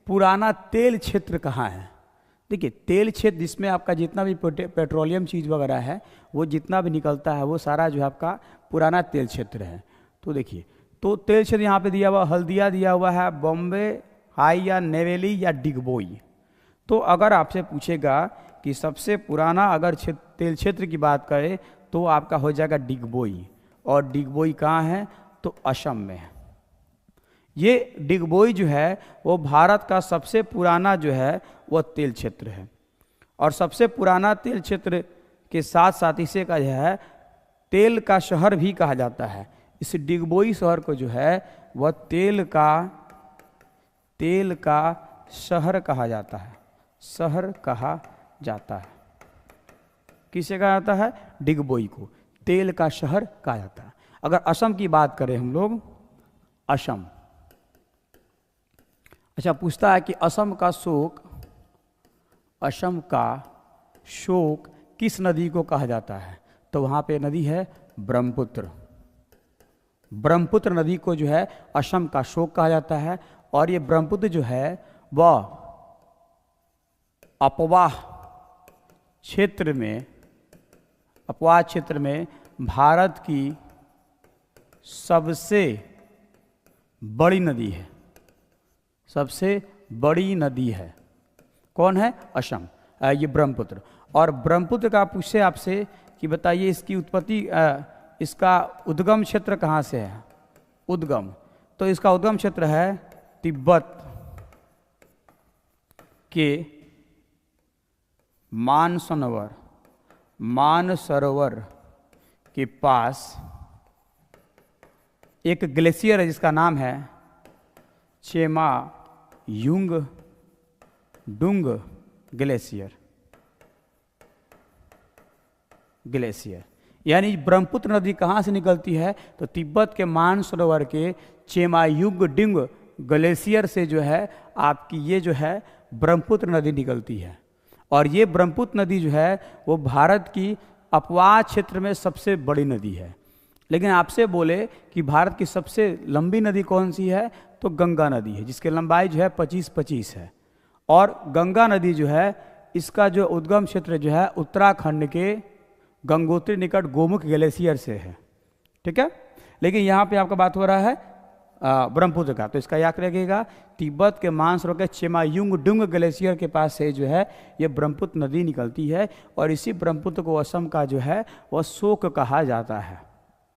पुराना तेल क्षेत्र कहाँ है? देखिए, तेल क्षेत्र जिसमें आपका जितना भी पेट्रोलियम चीज़ वगैरह है, वो जितना भी निकलता है वो सारा जो है आपका पुराना तेल क्षेत्र है। तो देखिए, तो तेल क्षेत्र यहाँ पे दिया हुआ, हल्दिया दिया हुआ है, बॉम्बे हाई या नेवेली या डिगबोई। तो अगर आपसे पूछेगा कि सबसे पुराना अगर तेल क्षेत्र की बात करें तो आपका हो जाएगा डिगबोई। और डिगबोई कहाँ है? तो असम में है। ये डिगबोई जो है वो भारत का सबसे पुराना जो है वह तेल क्षेत्र है। और सबसे पुराना तेल क्षेत्र के साथ साथ इसे का जो है तेल का शहर भी कहा जाता है। इस डिगबोई शहर को जो है वह तेल का शहर कहा जाता है। शहर कहा जाता है। किसे कहा जाता है? डिगबोई को तेल का शहर कहा जाता है। अगर असम की बात करें हम लोग, असम, अच्छा पूछता है कि असम का शोक किस नदी को कहा जाता है? तो वहाँ पे नदी है ब्रह्मपुत्र। ब्रह्मपुत्र नदी को जो है असम का शोक कहा जाता है। और ये ब्रह्मपुत्र जो है वह अपवाह क्षेत्र में भारत की सबसे बड़ी नदी है। सबसे बड़ी नदी है। कौन है? असम, ये ब्रह्मपुत्र। और ब्रह्मपुत्र का पूछे आपसे कि बताइए इसकी उत्पत्ति, इसका उद्गम क्षेत्र कहाँ से है? उद्गम, तो इसका उद्गम क्षेत्र है तिब्बत के मानसरोवर के पास एक ग्लेशियर है जिसका नाम है चेमायुंगडुंग ग्लेशियर। यानी ब्रह्मपुत्र नदी कहाँ से निकलती है? तो तिब्बत के मानसरोवर के चेमायुंगडुंग ग्लेशियर से जो है आपकी ये जो है ब्रह्मपुत्र नदी निकलती है। और ये ब्रह्मपुत्र नदी जो है वो भारत की अपवाह क्षेत्र में सबसे बड़ी नदी है। लेकिन आपसे बोले कि भारत की सबसे लंबी नदी कौन सी है? तो गंगा नदी है, जिसकी लंबाई जो है 25 है। और गंगा नदी जो है इसका जो उद्गम क्षेत्र जो है उत्तराखंड के गंगोत्री निकट गोमुख ग्लेशियर से है। ठीक है, लेकिन यहाँ पे आपका बात हो रहा है ब्रह्मपुत्र का, तो इसका याद रखिएगा तिब्बत के मानसरोवर के चेमायुंगडुंग ग्लेशियर के पास से जो है ये ब्रह्मपुत्र नदी निकलती है। और इसी ब्रह्मपुत्र को असम का जो है वह शोक कहा जाता है।